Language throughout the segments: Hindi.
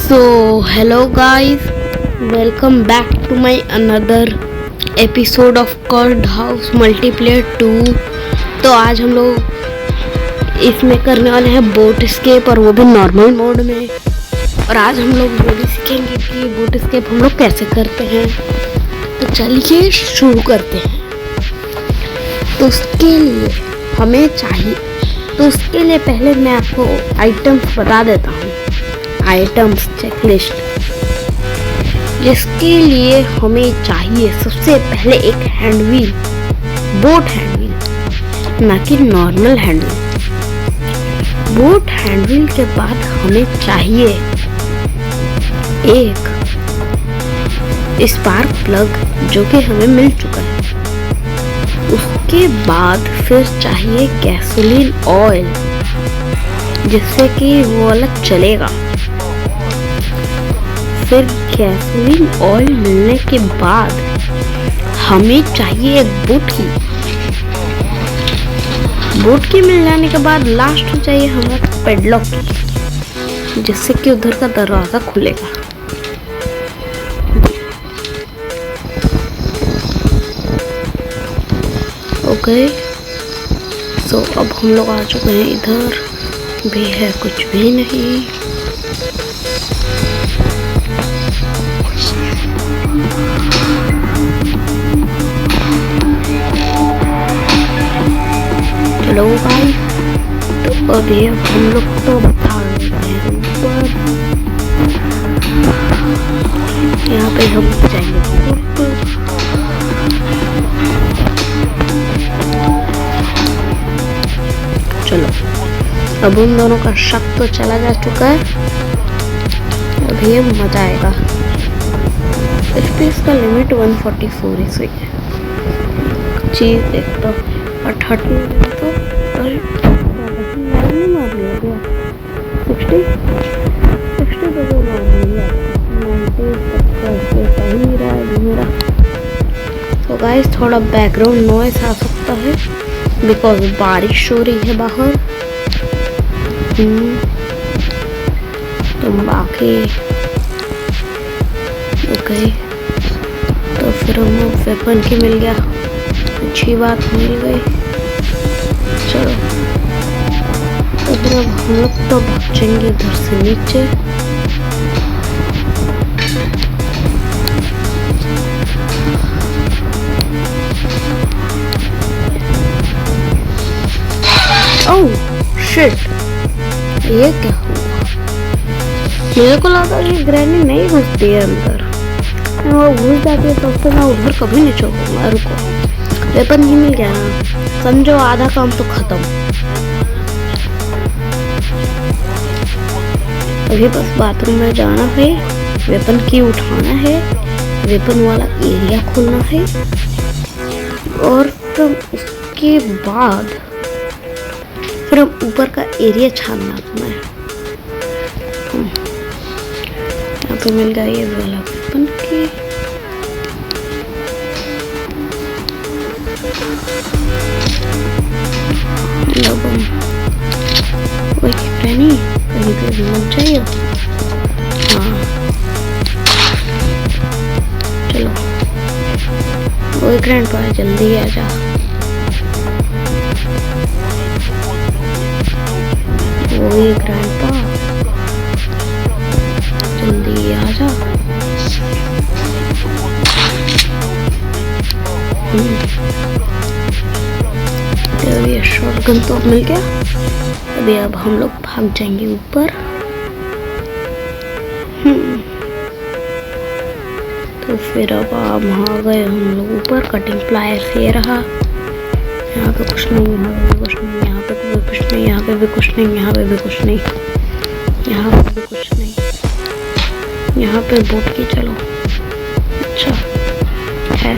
So hello guys, welcome back to my another episode of Card House Multiplayer 2। तो आज हम लोग इसमें करने वाले हैं बोट स्केप, और वो भी नॉर्मल मोड में। और आज हम लोग वो भी सीखेंगे कि बोट स्केप हम लोग कैसे करते हैं। तो चलिए शुरू करते हैं। तो उसके लिए हमें चाहिए, तो उसके लिए पहले मैं आपको आइटम्स बता देता हूँ। आइटम्स चेकलिस्ट, जिसके लिए हमें चाहिए सबसे पहले एक hand wheel, boat hand wheel, ना कि normal hand wheel. Boat hand wheel के बाद हमें चाहिए एक स्पार्क प्लग, जो कि हमें मिल चुका है। उसके बाद फिर चाहिए गैसोलीन ऑयल, जिससे कि वो अलग चलेगा। फिर गैसोलीन ऑयल मिलने के बाद हमें चाहिए एक बोट की मिल जाने के बाद लास्ट में चाहिए हमें पेडलॉक की, जिससे कि उधर का दरवाजा खुलेगा। ओके, सो अब हम लोग आ चुके हैं। इधर भी है कुछ भी नहीं। चलो भाई, तो अभी अब हम लोग तो भाग रहे हैं ऊपर। यहाँ पे हम जाएंगे ऊपर। चलो, अब उन दोनों का शक तो चला जा चुका है। अभी ये मजा आएगा। स्पेस का लिमिट 144 ही सही है। चीज देखता हूँ, और 30 तो अरे नहीं मार लिया गया। 60 तो मार लिया। 90 तक सही रहा है मेरा। तो गाइस, थोड़ा बैकग्राउंड नॉइस आ सकता है, बिकॉज बारिश हो रही है बाहर। तो बाकी ओके, तो फिर हम वेपन की मिल गया, अच्छी बात मिल गई। चलो, तो फिर अब हम लोग तो भागेंगे इधर से नीचे। ओह शिट, ये क्या हुआ? मेरे को लगा कि ग्रैनी नहीं घुसती है अंदर, वो घुस जाती है, तो मैं उधर कभी नहीं छोड़ूंगा। रुको, वेपन ही मिल गया ना, समझो आधा काम तो खत्म। अभी बस बाथरूम में जाना है, वेपन की उठाना है, वेपन वाला एरिया खोलना है, और फिर उसके बाद फिर हम ऊपर का एरिया छानना है। यहाँ पे मिल गया ये वाला वेपन की। ग्रैनी कहीं पे मत जाइए। हाँ चलो, वो ग्रैंडपा जल्दी आ जा। वो ग्रैंडपा जल्दी आ जा। तो ये शॉटगन तो मिल गया। अभी अब हम लोग भाग जाएंगे ऊपर। तो फिर अब आ गए हम लोग ऊपर। कटिंग प्लायर से ये रहा। यहाँ पे कुछ नहीं, यहाँ पे कुछ नहीं, यहाँ पे भी कुछ नहीं, यहाँ पे भी कुछ नहीं, यहाँ पे भी कुछ नहीं, यहाँ पे भी कुछ नहीं। यहाँ पे बोट की, चलो अच्छा है।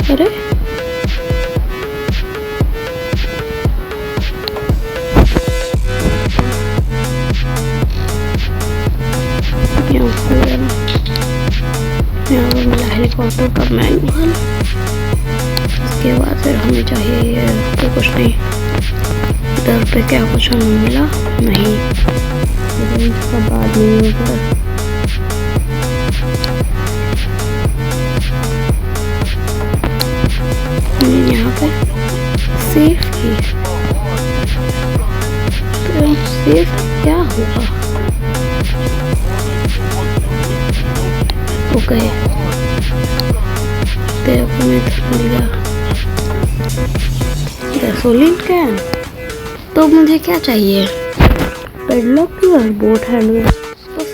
अरे यहाँ पे मिला हेलीकॉप्टर का मैनुअल। उसके बाद फिर हमें चाहिए ये, तो कुछ नहीं, यहाँ पे क्या कुछ हमें मिला नहीं, इसका बाद नहीं होगा। यहाँ पे सेफ की तो सेफ क्या होगा? Okay gasoline can. तो मुझे क्या चाहिए? पेडलॉक और बोट हैंडल, बस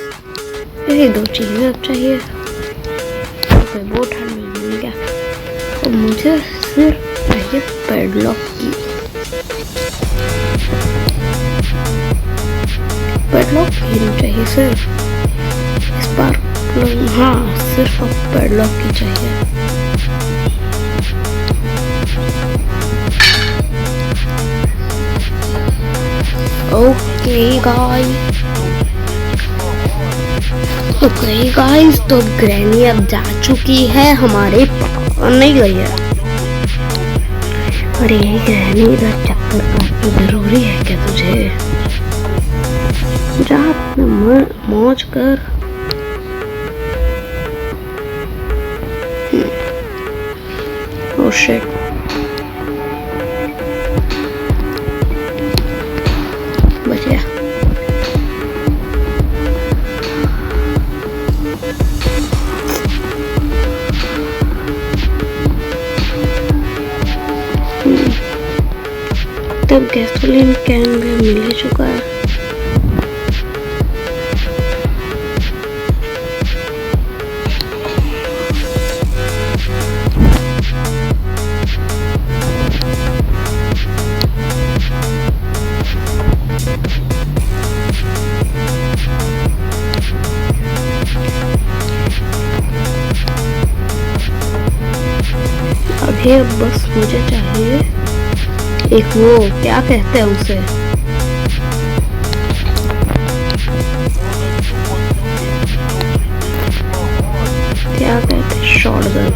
यही दो चीज़ें अब चाहिए। ओके बोट हैंडल मिल गया, तो मुझे सिर्फ चाहिए पेडलॉक की। पेडलॉक की नहीं चाहिए सिर्फ स्पार्कल, हाँ सिर्फ अब पेडलॉक की चाहिए। ओके गाइस, तो ग्रैनी अब जा चुकी है हमारे नहीं गई है। अरे ग्रैनी इधर चक्कर काटना जरूरी है क्या तुझे? जा मौज कर। ओह शिट, बच गया। तब गैसोलीन कैन भी मिल ही चुका है। अभी बस मुझे चाहिए एक वो क्या कहते हैं उसे, क्या कहते हैं, शॉटगन,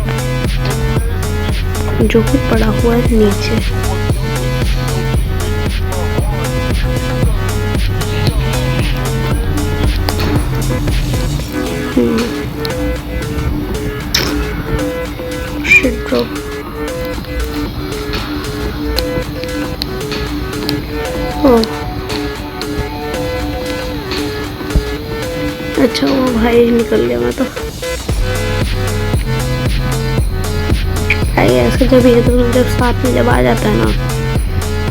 जो कि पड़ा हुआ है नीचे। शिट ब्रो, अच्छा वो भाई निकल गया। मैं तो ऐसे जब ये दोनों जब साथ में जब आ जाता है ना,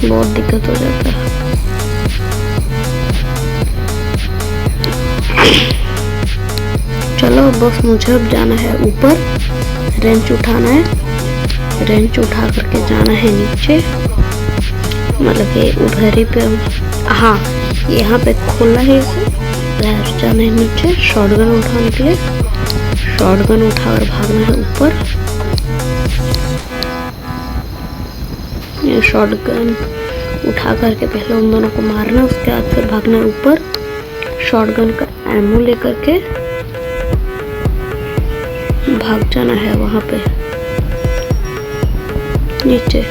बहुत दिक्कत हो जाता है। चलो बस मुझे अब जाना है ऊपर, रेंच उठाना है, रेंच उठा करके जाना है नीचे, मतलब कि उधर ही पे। हाँ यहाँ पे खोलना है इसे, जाना है नीचे शॉटगन उठाने के लिए, शॉटगन उठाकर भागना है ऊपर। ये शॉटगन उठा करके पहले उन दोनों को मारना, उसके बाद फिर भागना है ऊपर, शॉटगन का एमो लेकर के भाग जाना है वहां पे नीचे।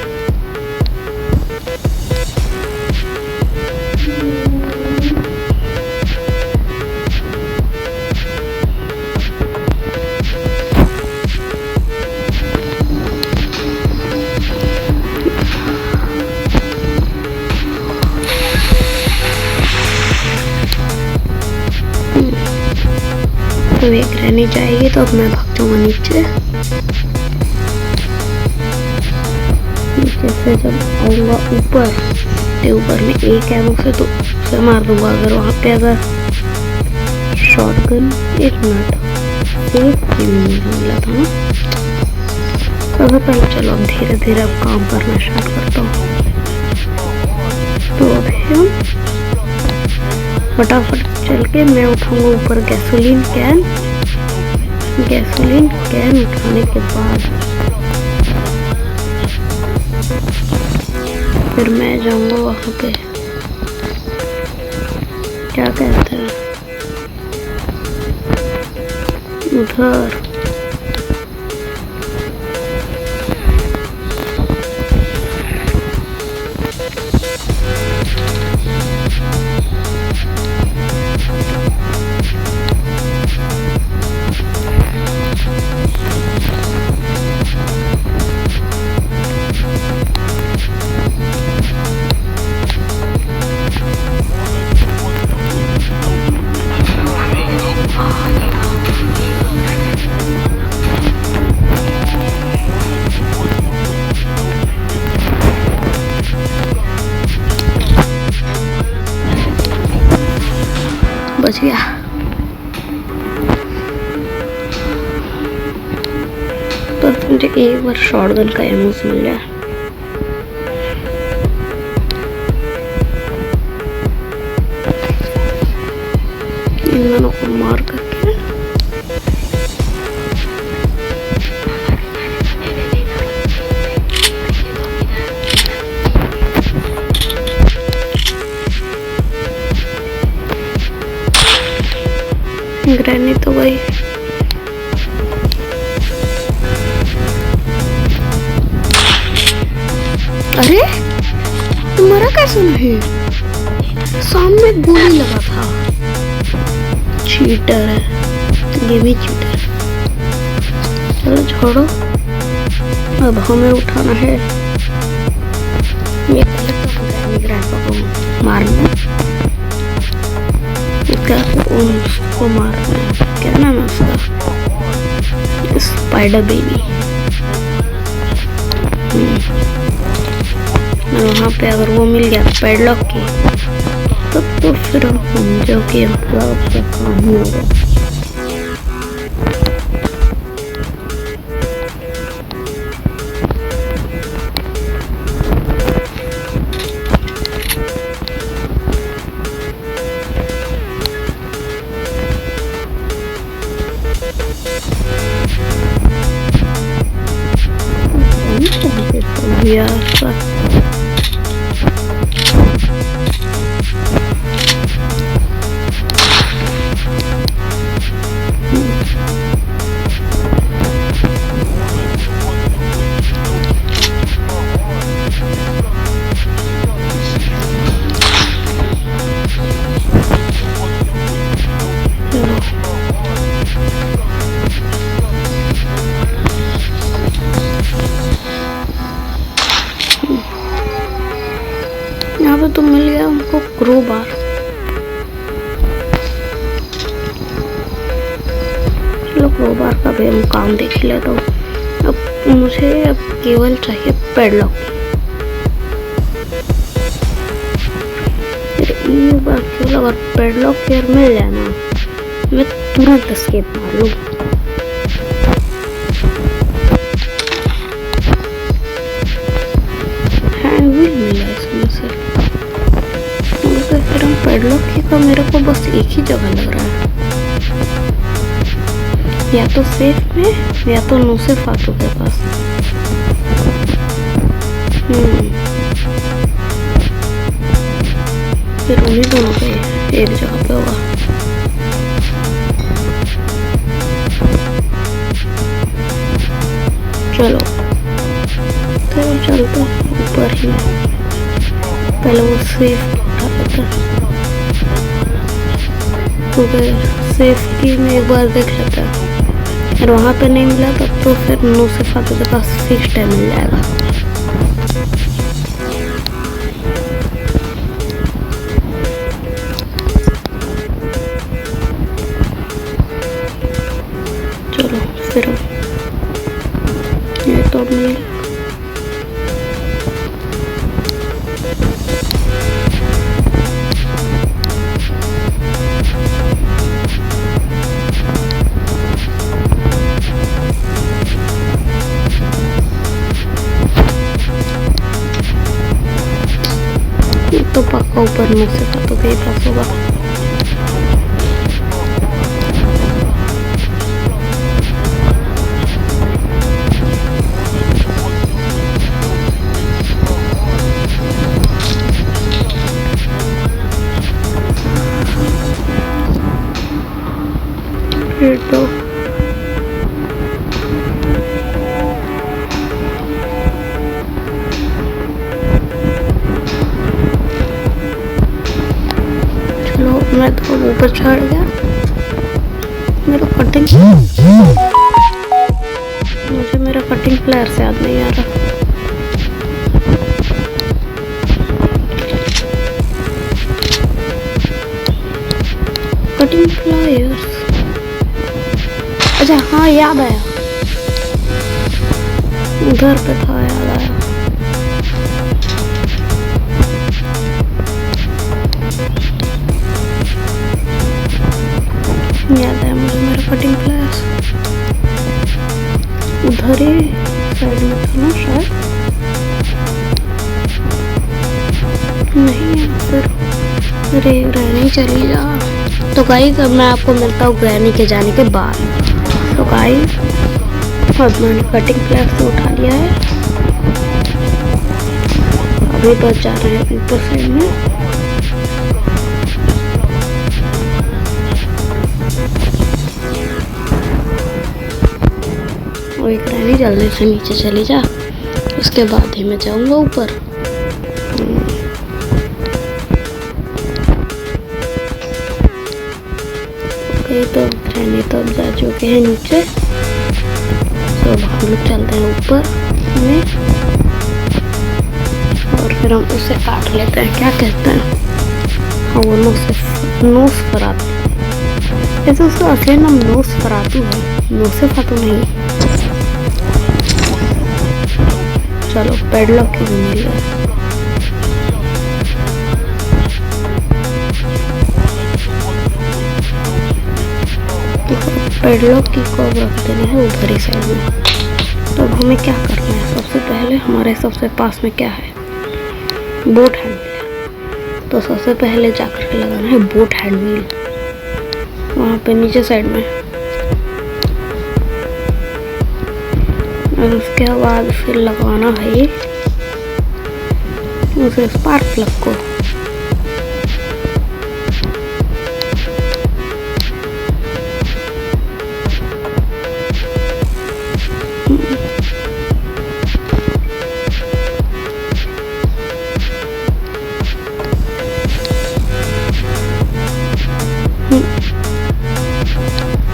तो एक रहनी चाहिए, तो अब मैं भाग जाऊंगा नीचे। नीचे से जब आऊंगा ऊपर, तो ऊपर में एक एमो से तो उसे मार दूंगा। अगर वहां पे अगर शॉटगन, एक मिनट एक मिला था ना, तो पहले चलो अब धीरे धीरे अब काम करना स्टार्ट करता हूँ। तो अभी हम फटाफट चल के मैं उठाऊंगा ऊपर गैसोलीन कैन। गैसोलीन कैन उठाने के बाद फिर मैं जाऊंगा वहां पे, क्या कहते हैं, उधर। बच गया। तो मुझे एक बार शॉटगन का एमोस मिल जाए। इन दोनों को मार करके ग्रैनी तो गई। अरे तुम्हारा कैसे नहीं? सामने गोली लगा था। चीटर है, ये भी चीटर। चलो छोड़ो, अब हमें उठाना है। ये पहले तो ग्रैंडपा को मारना, उसको मारना है। क्या नाम है उसका? Spider baby. वहाँ पे अगर वो मिल गया पैडलॉक की तो फिर हम जो कि काम ही होगा। यहाँ पे तो मिल गया हमको क्रोबार। चलो क्रोबार का भी हम काम देख लेता हूँ। अब मुझे केवल चाहिए पैडलॉक। एक बार केवल अगर पैडलॉक केयर मिल जाए ना, मैं तुरंत एस्केप मार लूँ। हैंडविल मिला इसमें से। फिर हम पैडलॉक का मेरे को बस एक ही जगह लग रहा है, या तो सेफ में या तो नुसे फातू के पास। फिर उन्हीं दोनों पे एक जगह पे होगा। चलो तो चलते ऊपर ही। पहले वो सेफ उठा लेता, सेफ की में एक बार देख लेता है। फिर वहाँ पे नहीं मिला तब तो फिर नो से फातू के पास फिक्स टाइम मिल जाएगा। चलो फिर ये तो मिल तो पक्का ऊपर मुँह से फातू के ही पास होगा। तो मैं तो ऊपर चढ़ गया। मेरा कटिंग मुझे मेरा कटिंग प्लेयर से याद नहीं आ रहा। कटिंग प्लेयर्स, अच्छा हाँ याद आया, घर पे था, याद आया। नहीं फिर अरे ग्रैनी चली जा। तो गाइस अब मैं आपको मिलता हूँ ग्रैनी के जाने के बाद। तो गाइस अब मैंने कटिंग प्लेट से उठा लिया है। अभी बस जा रहे हैं ऊपर साइड में। और एक ग्रैनी जल्दी से नीचे चली जा, उसके बाद ही मैं जाऊंगा ऊपर। तो ग्रैनी तो अब जा चुके हैं नीचे। तो हम लोग चलते हैं ऊपर में और फिर हम उसे काट लेते हैं। क्या कहते हैं? हाँ वो नोस्फेरातु। ऐसे उसका असली नाम नोस्फेरातु है, नोस्फेरातु नहीं। चलो पेडलॉक की भी मिल गया। पेडलॉक की को रख देना है उधर ही साइड में। तो अब हमें क्या करना है? सबसे पहले हमारे सबसे पास में क्या है? Boat hand wheel. तो सबसे पहले जाकर के लगाना है बोट हैंड व्हील वहाँ पे नीचे साइड में। और उसके बाद फिर लगवाना है उसे स्पार्क प्लग को।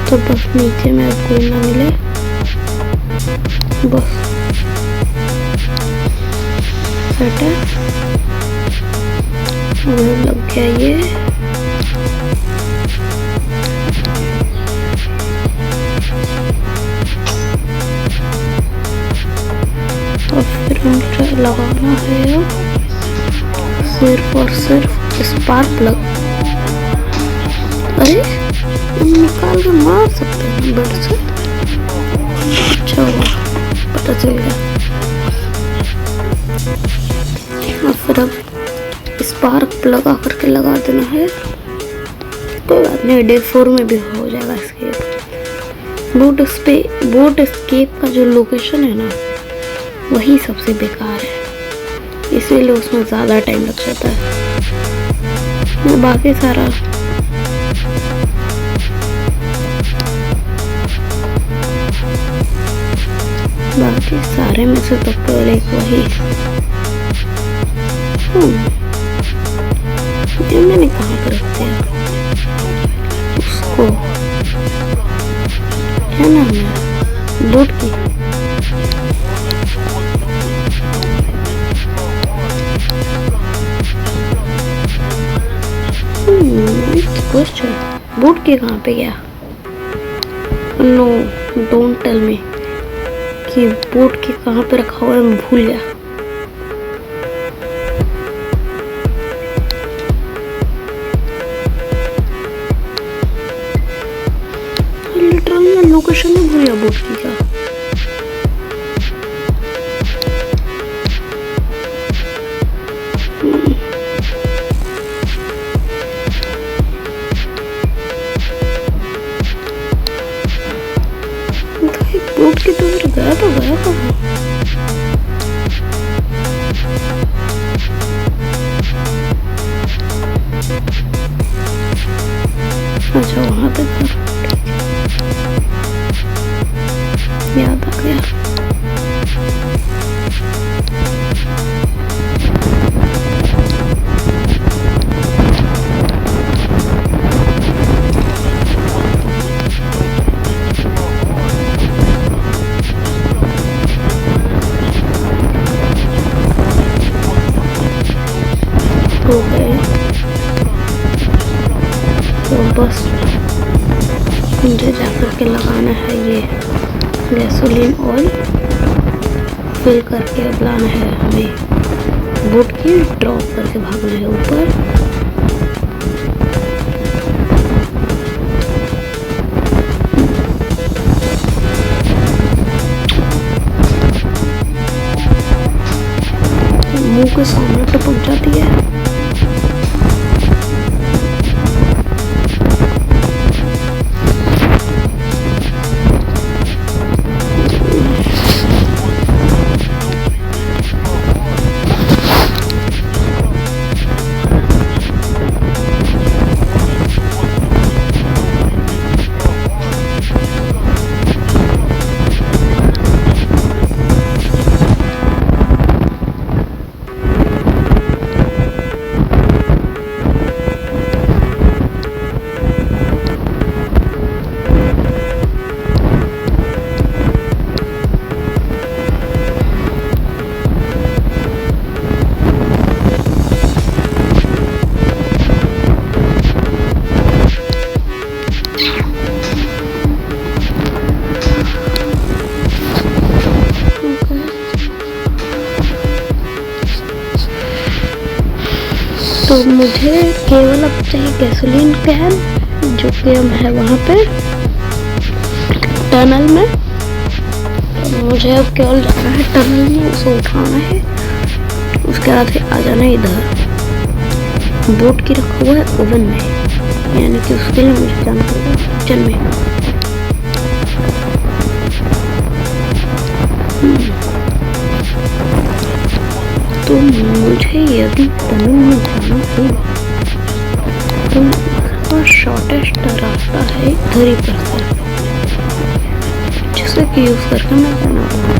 तो बस नीचे में अब कोई ना मिले, बस सेट है। लग गया ये। और फिर हम लगाना है सिर्फ और सिर्फ स्पार्क प्लग। अरे निकाल के मार सकते हैं बेड से। अच्छा हुआ पता चल गया। और फिर अब स्पार्क प्लग आकर के लगा देना है। कोई बात नहीं, डे 4 में भी हो जाएगा एस्केप। बोट एस्केप का जो लोकेशन है ना वही सबसे बेकार है, इसीलिए उसमें ज़्यादा टाइम लग जाता है। बाकी सारे में से तो केवल एक वही ये मैंने कहाँ पर रख दिया उसको। क्या नाम है? बोट की। क्वेश्चन बोट के कहाँ पे गया? नो डोंट टेल मी कि बोट के कहाँ पे रखा हुआ है, मैं भूल गया। लिटरली मैं लोकेशन में भूल गया बोट की का। बोट की तो गया कहाँ? अच्छा वहाँ पे था, याद आ गया। हो गए तो बस मुझे जाकर के लगाना है ये गैसोलीन ऑयल फिल करके। अब लाना है हमें बोट की ड्रॉप करके भागना है ऊपर। मूव के सामने टपक जाती है। तो मुझे केवल अब चाहिए गैसोलीन कैन, जो कि हम है वहाँ पे टनल में। तो मुझे अब केवल जाना है टनल में, उसे उठाना है, उसके बाद फिर आ जाना है इधर। बोट की रखा हुआ है ओवन में, यानी कि उसके लिए मुझे जाना पड़ेगा किचन में। तो मुझे यदि टनल में जाना हो तो शॉर्टेस्ट रास्ता है इधर ही पड़ता है, जिसे कि यूज करके मैं जाना होगा।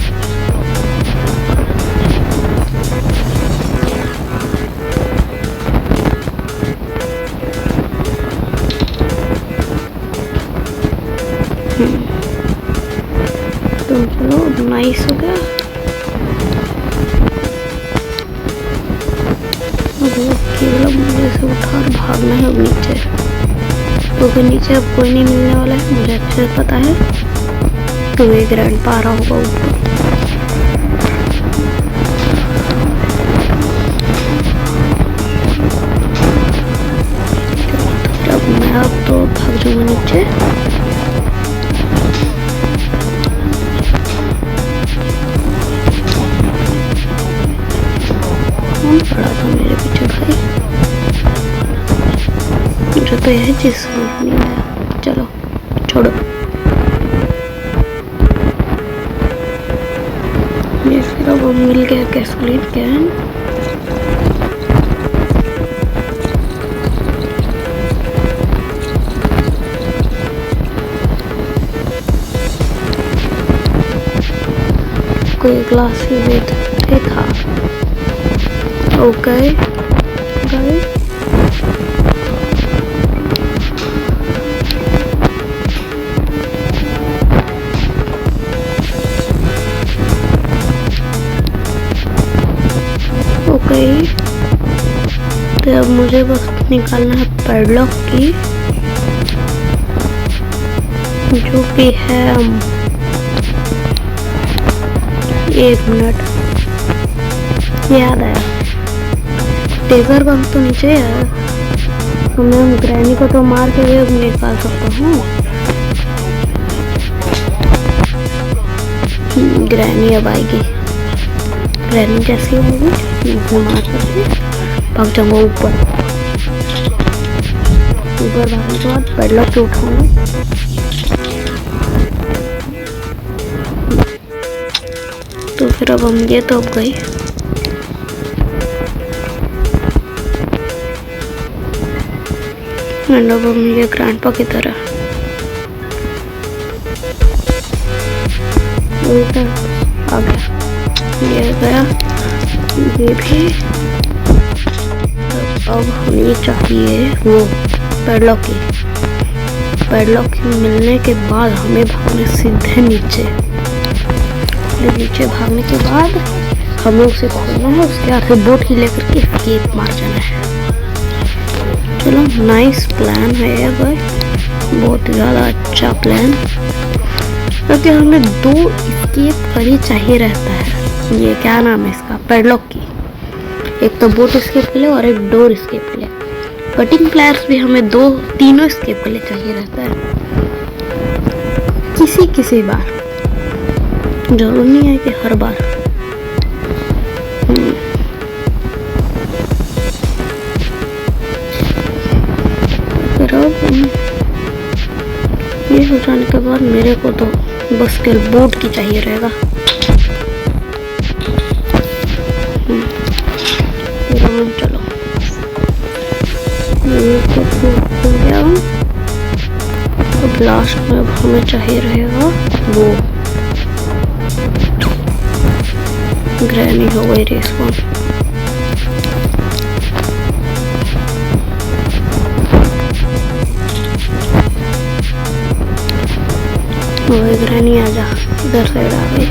तो चलो नाइस हो गया। केवल मुझे से उठा और भागना है अब नीचे, क्योंकि नीचे अब कोई नहीं मिलने वाला है, मुझे अच्छे से पता है। तो ये ग्रैंडपा आ रहा होगा ऊपर। अब मैं अब तो भाग जाऊंगा नीचे। कौन पड़ा था मेरे पीछे भाई? मुझे तो यह चीज समझ नहीं आया। चलो छोड़ो, ये फिर अब मिल गया गैसोलीन कैन। कोई ग्लास ही देते था। Okay guys, okay. तो अब मुझे बस निकालना है पैडलॉक की, जो कि है 1 मिनट याद आया। टेजर गन तो नीचे है, तो मैं ग्रैनी को तो मार के भी निकाल सकता हूँ। ग्रैनी अब आएगी, ग्रैनी जैसी होगी मैं मार करके भाग जाऊंगा ऊपर। ऊपर भागने के बाद पैडलॉक से उठाऊंगा। तो फिर अब हम ये तो अब गई। अब हम ये ग्रैंडपा की तरह आ गया, ये गया, ये भी। अब हमें चाहिए वो पैडलॉक की मिलने के बाद हमें भागने सीधे नीचे। नीचे भागने के बाद हमें उसे खोलना है, उसके बाद फिर बोट ही लेकर के एस्केप मार जाना है। चलो नाइस प्लान है ये भाई, बहुत ज़्यादा अच्छा प्लान, क्योंकि हमें 2 एस्केप कर ही चाहिए रहता है। ये क्या नाम है इसका, पैडलॉक की। एक तो बोट एस्केप के लिए और एक डोर एस्केप के लिए। कटिंग प्लेयर्स भी हमें 2-3 एस्केप के लिए चाहिए रहता है, किसी बार, जरूर नहीं है कि हर बार। हो जाने के बाद मेरे को तो बस स्केल बोट की चाहिए रहेगा। चलो ये हो गया। अब लास्ट में हमें चाहिए रहेगा वो ग्रैनी हो गई रेस्पॉन। वो ग्रैनी आजा, इधर साइड आ गई।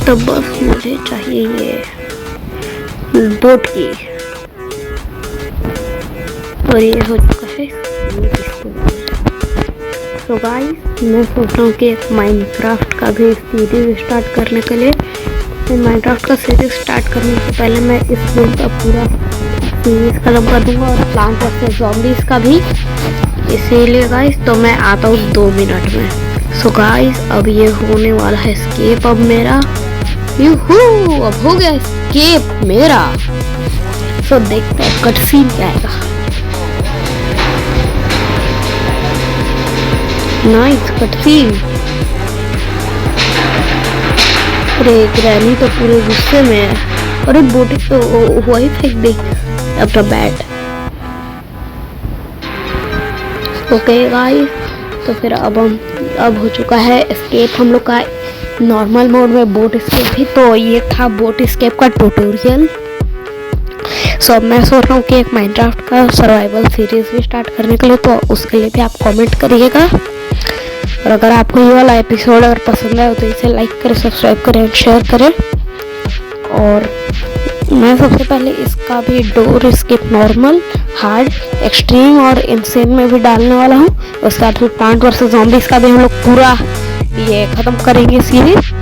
तो बस मुझे चाहिए ये बोट की, और ये हो चुका है। तो गाइस मैं सोच रहा हूँ कि एक माइनक्राफ्ट का भी सीरीज स्टार्ट करने के लिए, माइनक्राफ्ट का सीरीज स्टार्ट करने से पहले मैं इस गेम का पूरा सीरीज खत्म कर दूंगा और प्लांट वर्सेस ज़ॉम्बीज़ का भी। इसीलिए गाइस तो मैं आता हूँ 2 मिनट में। सो गाइस अब ये होने वाला है एस्केप अब मेरा। यूहू, अब हो गया एस्केप मेरा। सो देखते हैं कट सीन क्या आएगा। Nice cut scene. अरे ग्रैनी तो पूरे गुस्से में है। अरे बोटी तो वही फेंक दे अपना बैट। ओके गाइस तो फिर अब हो चुका है एस्केप हम लोग का नॉर्मल मोड में बोट एस्केप भी। तो ये था बोट एस्केप का ट्यूटोरियल। सो अब मैं सोच रहा हूँ कि एक माइनक्राफ्ट का सर्वाइवल सीरीज भी स्टार्ट करने के लिए, तो उसके लिए भी आप कमेंट करिएगा। और अगर आपको ये वाला एपिसोड अगर पसंद आए तो इसे लाइक करें, सब्सक्राइब करें, शेयर करें। और मैं सबसे पहले इसका भी door escape normal, hard, extreme और इनसेन में भी डालने वाला हूँ। उसके बाद फिर प्लांट वर्सेस ज़ॉम्बीज़ का भी हम लोग पूरा ये ख़त्म करेंगे सीरीज।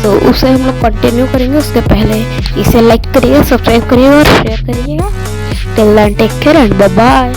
तो उसे हम लोग कंटिन्यू करेंगे। उसके पहले इसे लाइक करिए, सब्सक्राइब करिए और शेयर करिएगा। Till then take care and bye bye.